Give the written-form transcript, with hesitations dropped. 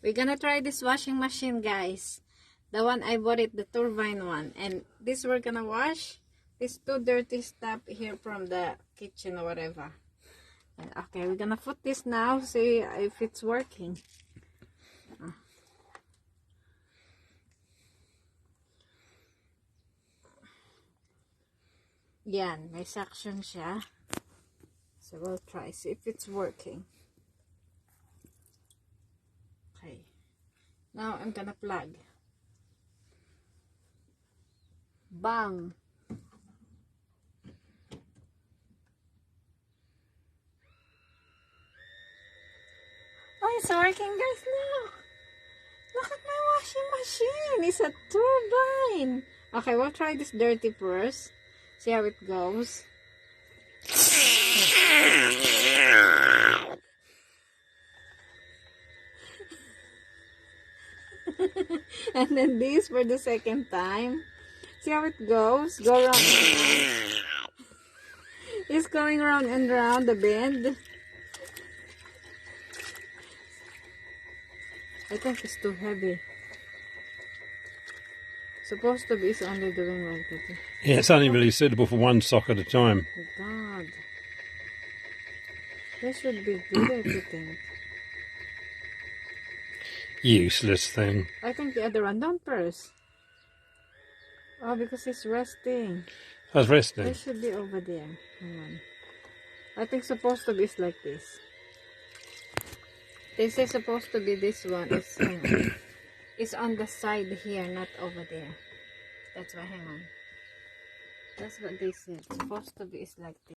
We're gonna try this washing machine, guys. The one I bought it, the turbine one. And this we're gonna wash. This two dirty stuff here from the kitchen or whatever. And okay, we're gonna put this now, see if it's working. Yan, may suction siya. So we'll try, see if it's working. Okay. Now I'm gonna plug. Bang! Oh, it's working, guys, now. Look at my washing machine. It's a turbine. Okay, we'll try this dirty first. See how it goes. And then this for the second time. See how it goes. Go around. It's going round and round the bend. I think it's too heavy. Supposed to be it's only doing like that. Yeah, it's only really suitable for one sock at a time. Oh God. This should be bigger, you think. Useless thing. I think the other one, don't press. Oh, because it's resting. I was resting. It should be over there. Hang on. I think supposed to be it's like this. This is supposed to be this one. It's on the side here, not over there. That's why, hang on. That's what they said. Supposed to be it's like this.